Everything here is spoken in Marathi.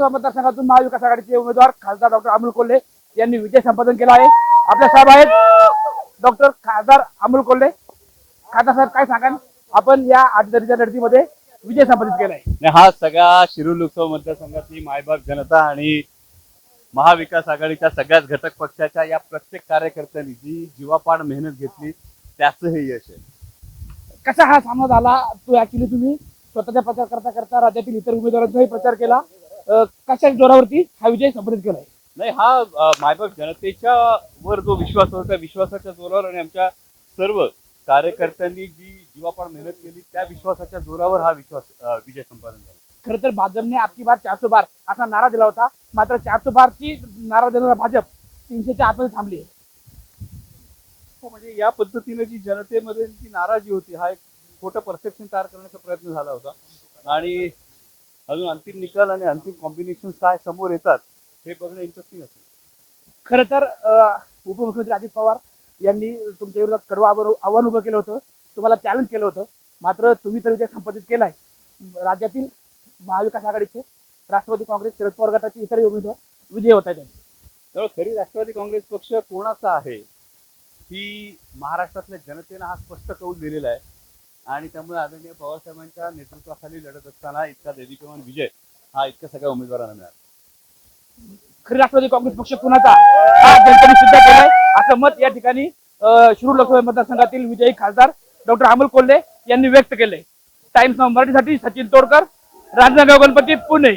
लोकसभा मतदारसंघातून महाविकास आघाडीचे उमेदवार खासदार डॉक्टर अमोल कोल्हे यांनी विजय संपादन केला आहे। आपल्या साहेब आहेत डॉक्टर खासदार अमोल कोल्हे। खासदार साहेब काय सांगाल, आपण या आठदरीच्या लढतीमध्ये विजय संपादित केलाय। हा सगळा शिरूर लोकसभा मतदारसंघातली मायबाप जनता आणि महाविकास आघाडीच्या सगळ्याच घटक पक्षाच्या या प्रत्येक कार्यकर्त्यांनी जी जीवापाड मेहनत घेतली त्याचं हे यश आहे। कसा हा सामना झाला, तो ऍक्च्युली तुम्ही स्वतःचा प्रचार करता करता राज्यातील इतर उमेदवारांचाही प्रचार केला, कशा जोरावरती हा विजय संपादित केलाय? नाही, हा मायबाप जनतेच्या वर जो विश्वास होता त्या विश्वासाच्या जोरावर आणि आमच्या सर्व कार्यकर्त्यांनी जी जीवापाड मेहनत केली त्या विश्वासाच्या जोरावर हा विजय संपादन झाला। खरं तर भाजपने आपकी बार 400 बार असा नारा दिला होता, मात्र 400 बारची नारा देणारा भाजप 300च्या आतमध्ये थांबली आहे। म्हणजे या पद्धतीने जी जनतेमध्ये जी नाराजी होती हा एक खोटं परसेप्शन तयार करण्याचा प्रयत्न झाला होता आणि अजून अंतिम निकाल आणि अंतिम कॉम्बिनेशन काय समोर येतात हे बघणं इंटरेस्टिंग असेल। खरं तर उपमुख्यमंत्री अजित पवार यांनी तुमच्या विरोधात कडवं आव्हान उभं केलं होतं, तुम्हाला चॅलेंज केलं होतं, मात्र तुम्ही तर विजय संपादित केलाय। राज्यातील महाविकास आघाडीचे राष्ट्रवादी काँग्रेस शरद पवार गटाचे इतर उमेदवार विजय होत आहेत। त्यामुळे खरी राष्ट्रवादी काँग्रेस पक्ष कोणाचा आहे ही महाराष्ट्रातल्या जनतेनं हा स्पष्ट कौल दिलेला आहे आणि त्यामुळे आदरणीय पवारसाहेबांच्या नेतृत्वाखाली लढत असताना इतका देदीप्यमान विजय हा इतक्या सगळ्या उमेदवारांना मिळाला। खरी राष्ट्रवादी काँग्रेस पक्ष कुणाचा हा जनतेने सिद्ध केलाय असं मत या ठिकाणी शिरूर लोकसभा मतदारसंघातील विजयी खासदार डॉक्टर अमोल कोल्हे यांनी व्यक्त केले। टाइम्स ऑफ मराठीसाठी सचिन तोडकर, रांजणगाव गणपती, पुणे।